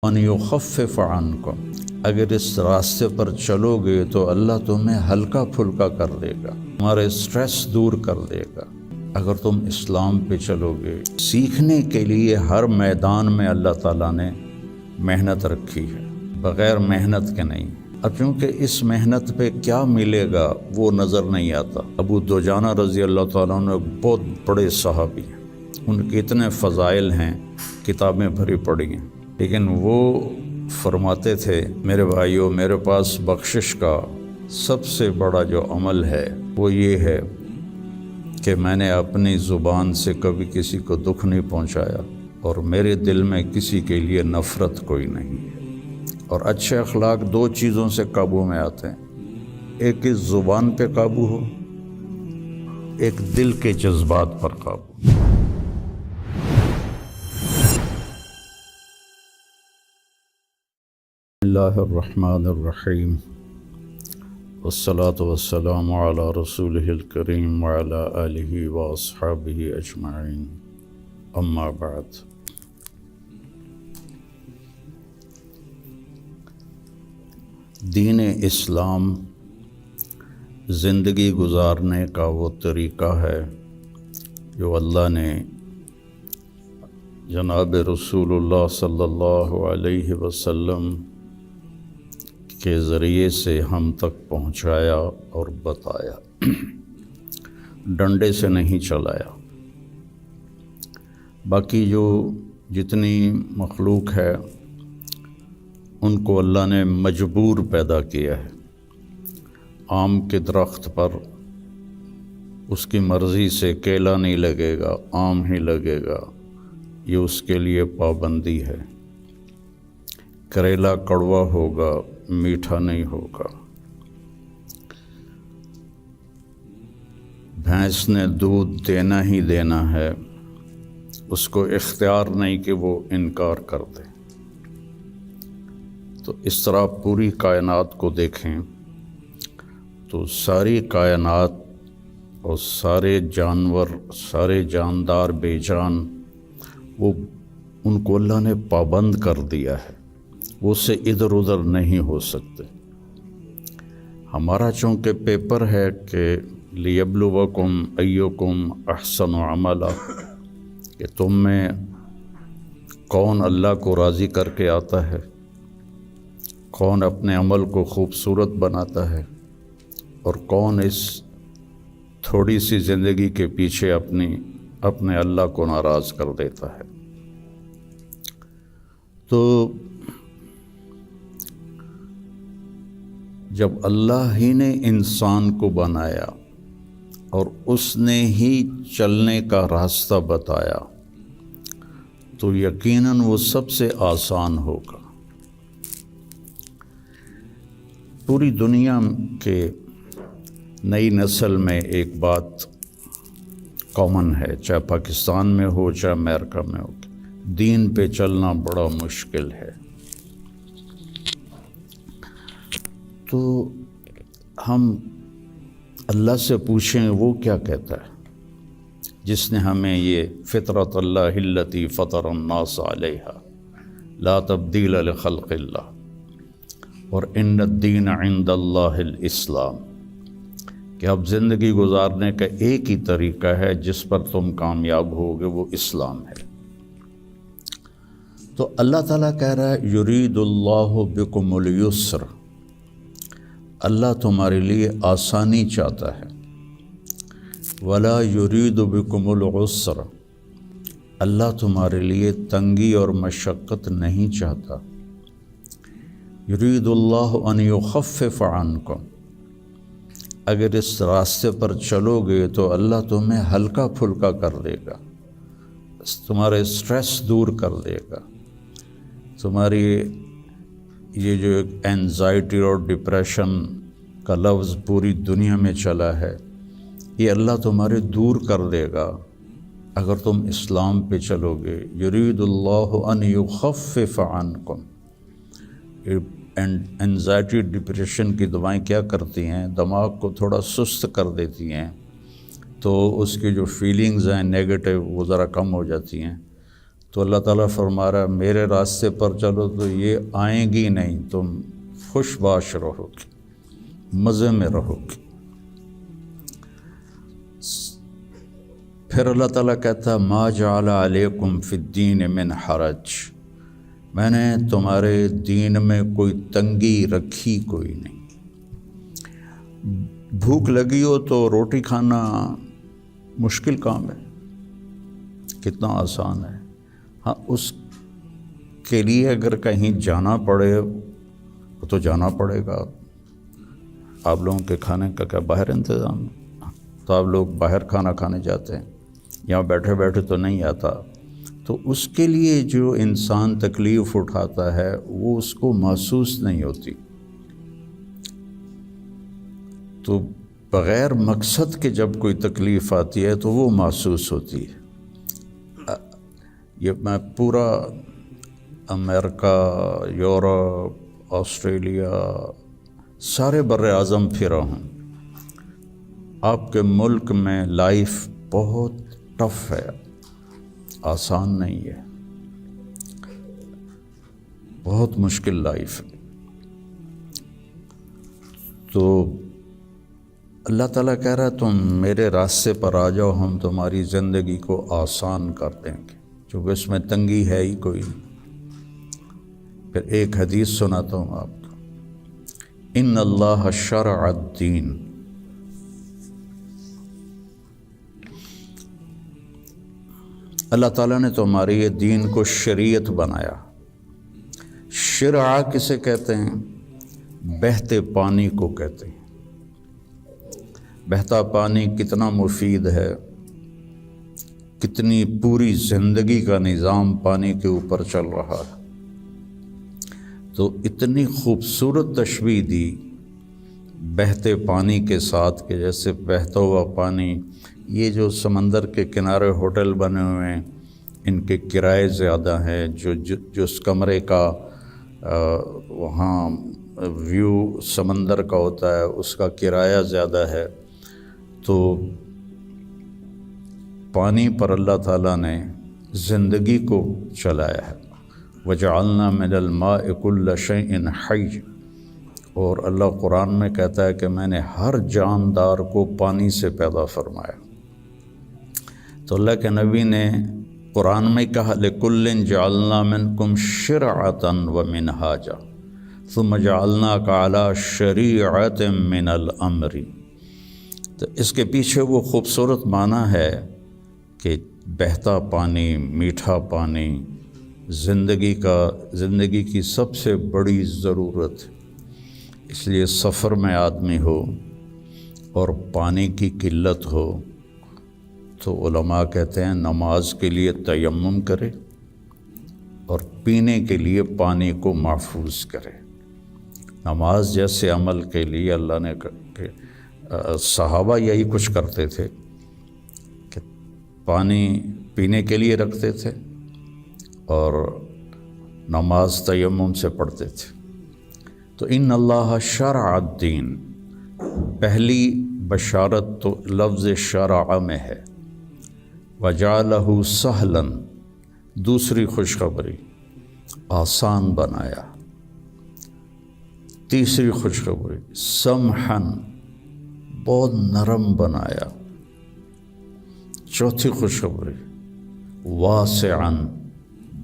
ان یخفف عنکم، اگر اس راستے پر چلو گے تو اللہ تمہیں ہلکا پھلکا کر دے گا، تمہارے اسٹریس دور کر دے گا اگر تم اسلام پہ چلو گے۔ سیکھنے کے لیے ہر میدان میں اللہ تعالیٰ نے محنت رکھی ہے، بغیر محنت کے نہیں۔ اب چونکہ اس محنت پہ کیا ملے گا وہ نظر نہیں آتا۔ ابو دجانہ رضی اللہ تعالیٰ عنہ بہت بڑے صحابی ہیں، ان کے اتنے فضائل ہیں، کتابیں بھری پڑی ہیں، لیکن وہ فرماتے تھے میرے بھائیوں، میرے پاس بخشش کا سب سے بڑا جو عمل ہے وہ یہ ہے کہ میں نے اپنی زبان سے کبھی کسی کو دکھ نہیں پہنچایا، اور میرے دل میں کسی کے لیے نفرت کوئی نہیں ہے۔ اور اچھے اخلاق دو چیزوں سے قابو میں آتے ہیں، ایک اس زبان پہ قابو ہو، ایک دل کے جذبات پر قابو۔ بسم اللہ الرحمن الرحیم، والصلاة والسلام علی رسولہ الکریم وعلی آلہ واصحابہ اجمعین، اما بعد۔ دین اسلام زندگی گزارنے کا وہ طریقہ ہے جو اللہ نے جناب رسول اللہ صلی اللہ علیہ وسلم کے ذریعے سے ہم تک پہنچایا اور بتایا، ڈنڈے سے نہیں چلایا۔ باقی جو جتنی مخلوق ہے ان کو اللہ نے مجبور پیدا کیا ہے۔ آم کے درخت پر اس کی مرضی سے کیلا نہیں لگے گا، آم ہی لگے گا، یہ اس کے لیے پابندی ہے۔ کریلا کڑوا ہوگا، میٹھا نہیں ہوگا۔ بھینس نے دودھ دینا ہی دینا ہے، اس کو اختیار نہیں کہ وہ انکار کر دے۔ تو اس طرح پوری کائنات کو دیکھیں تو ساری کائنات اور سارے جانور، سارے جاندار بے جان، وہ ان کو اللہ نے پابند کر دیا ہے، وہ اس سے ادھر ادھر نہیں ہو سکتے۔ ہمارا چونکہ پیپر ہے کہ لیبلوکم ایکم احسن عملا، کہ تم میں کون اللہ کو راضی کر کے آتا ہے، کون اپنے عمل کو خوبصورت بناتا ہے، اور کون اس تھوڑی سی زندگی کے پیچھے اپنے اللہ کو ناراض کر دیتا ہے۔ تو جب اللہ ہی نے انسان کو بنایا اور اس نے ہی چلنے کا راستہ بتایا تو یقیناً وہ سب سے آسان ہوگا۔ پوری دنیا کے نئی نسل میں ایک بات کامن ہے، چاہے پاکستان میں ہو چاہے امریکہ میں ہو، دین پہ چلنا بڑا مشکل ہے۔ تو ہم اللہ سے پوچھیں وہ کیا کہتا ہے جس نے ہمیں یہ فطرت اللہ التی فطر الناس علیہا لا تبدیل لخلق اللہ اور ان الدین عند اللہ الاسلام، کہ اب زندگی گزارنے کا ایک ہی طریقہ ہے جس پر تم کامیاب ہوگے، وہ اسلام ہے۔ تو اللہ تعالیٰ کہہ رہا ہے یرید اللہ بکم الیسر، اللہ تمہارے لیے آسانی چاہتا ہے، ولا یرید بکم العسر، اللہ تمہارے لیے تنگی اور مشقت نہیں چاہتا۔ یرید اللہ ان یخفف عنکم، اگر اس راستے پر چلو گے تو اللہ تمہیں ہلکا پھلکا کر دے گا، تمہارے اسٹریس دور کر دے گا، تمہاری یہ جو ایک اینزائٹی اور ڈپریشن کا لفظ پوری دنیا میں چلا ہے، یہ اللہ تمہارے دور کر دے گا اگر تم اسلام پہ چلو گے۔ یرید اللہ ان یخفف عنکم، اینزائٹی ڈپریشن کی دوائیں کیا کرتی ہیں، دماغ کو تھوڑا سست کر دیتی ہیں، تو اس کی جو فیلنگز ہیں نیگیٹو وہ ذرا کم ہو جاتی ہیں، تو اللہ تعالیٰ فرما رہا ہے میرے راستے پر چلو تو یہ آئیں گی نہیں، تم خوش باش رہو گے، مزے میں رہو گے۔ پھر اللہ تعالیٰ کہتا ہے ما جعل علیکم فی الدین من حرج، میں نے تمہارے دین میں کوئی تنگی رکھی کوئی نہیں۔ بھوک لگی ہو تو روٹی کھانا مشکل کام ہے، کتنا آسان ہے۔ ہاں اس کے لیے اگر کہیں جانا پڑے تو جانا پڑے گا۔ آپ لوگوں کے کھانے کا کیا باہر انتظام ہے؟ تو آپ لوگ باہر کھانا کھانے جاتے ہیں، یہاں بیٹھے بیٹھے تو نہیں آتا۔ تو اس کے لیے جو انسان تکلیف اٹھاتا ہے وہ اس کو محسوس نہیں ہوتی، تو بغیر مقصد کے جب کوئی تکلیف آتی ہے تو وہ محسوس ہوتی ہے۔ یہ میں پورا امریکہ، یورپ، آسٹریلیا، سارے بر اعظم پھرا ہوں۔ آپ کے ملک میں لائف بہت ٹف ہے، آسان نہیں ہے، بہت مشکل لائف ہے۔ تو اللہ تعالیٰ کہہ رہا ہے تم میرے راستے پر آ جاؤ، ہم تمہاری زندگی کو آسان کر دیں گے، چونکہ اس میں تنگی ہے ہی کوئی نہیں۔ پھر ایک حدیث سناتا ہوں آپ کو، ان اللہ شرع الدین، اللہ تعالیٰ نے تمہارے یہ دین کو شریعت بنایا۔ شرع کسے کہتے ہیں؟ بہتے پانی کو کہتے ہیں۔ بہتا پانی کتنا مفید ہے، کتنی پوری زندگی کا نظام پانی کے اوپر چل رہا ہے۔ تو اتنی خوبصورت تشبیہ دی بہتے پانی کے ساتھ کہ جیسے بہتا ہوا پانی، یہ جو سمندر کے کنارے ہوٹل بنے ہوئے ہیں ان کے کرائے زیادہ ہیں، جو اس کمرے کا وہاں ویو سمندر کا ہوتا ہے اس کا کرایہ زیادہ ہے۔ تو پانی پر اللہ تعالیٰ نے زندگی کو چلایا ہے۔ وَجَعَلْنَا مِنَ الْمَاءِ كُلَّ شَيْءٍ حَيٍّ، اور اللہ قرآن میں کہتا ہے کہ میں نے ہر جاندار کو پانی سے پیدا فرمایا۔ تو اللہ کے نبی نے قرآن میں کہا لِكُلٍّ جَعَلْنَا مِنْكُمْ شِرْعَةً وَمِنْهَاجًا ثُمَّ جَعَلْنَاكَ عَلَى شَرِيعَةٍ مِنَ الْأَمْرِ۔ تو اس کے پیچھے وہ خوبصورت معنی ہے کہ بہتا پانی، میٹھا پانی زندگی کی سب سے بڑی ضرورت۔ اس لیے سفر میں آدمی ہو اور پانی کی قلت ہو تو علماء کہتے ہیں نماز کے لیے تیمم کرے اور پینے کے لیے پانی کو محفوظ کرے۔ نماز جیسے عمل کے لیے اللہ نے صحابہ یہی کچھ کرتے تھے کہ پانی پینے کے لیے رکھتے تھے اور نماز تیمم سے پڑھتے تھے۔ تو ان اللہ شرع الدین، پہلی بشارت تو لفظ شرع میں ہے، وجعلہ سہلا، دوسری خوشخبری آسان بنایا، تیسری خوشخبری سمحن، بہت نرم بنایا، چوتھی خوشخبری واسعاً،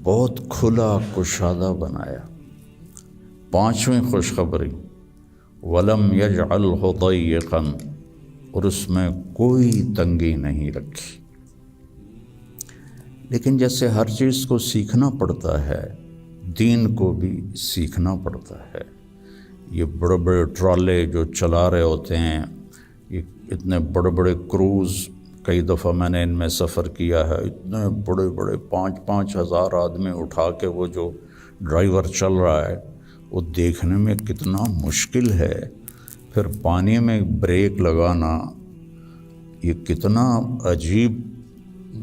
بہت کھلا کشادہ بنایا، پانچویں خوشخبری ولم یجعلہ ضیقاً، اور اس میں کوئی تنگی نہیں رکھی۔ لیکن جیسے ہر چیز کو سیکھنا پڑتا ہے، دین کو بھی سیکھنا پڑتا ہے۔ یہ بڑے بڑے ٹرالے جو چلا رہے ہوتے ہیں، یہ اتنے بڑے بڑے کروز، کئی دفعہ میں نے ان میں سفر کیا ہے، اتنے بڑے بڑے 5-5 ہزار آدمی اٹھا کے وہ جو ڈرائیور چل رہا ہے وہ دیکھنے میں کتنا مشکل ہے۔ پھر پانی میں بریک لگانا یہ کتنا عجیب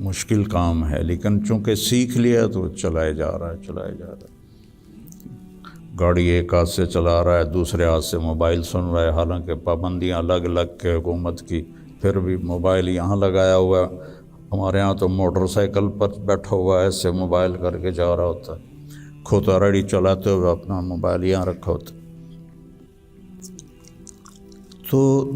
مشکل کام ہے، لیکن چونکہ سیکھ لیا تو چلائے جا رہا ہے۔ گاڑی ایک ہاتھ سے چلا رہا ہے، دوسرے ہاتھ سے موبائل سن رہا ہے، حالانکہ پابندیاں الگ الگ کے حکومت کی، پھر بھی موبائل یہاں لگایا ہوا ہے، ہمارے ہاں تو موٹر سائیکل پر بیٹھا ہوا ہے، ایسے موبائل کر کے جا رہا ہوتا ہے، کھوتا ریڈی چلاتے ہوئے اپنا موبائل یہاں رکھا ہوتا ہے۔ تو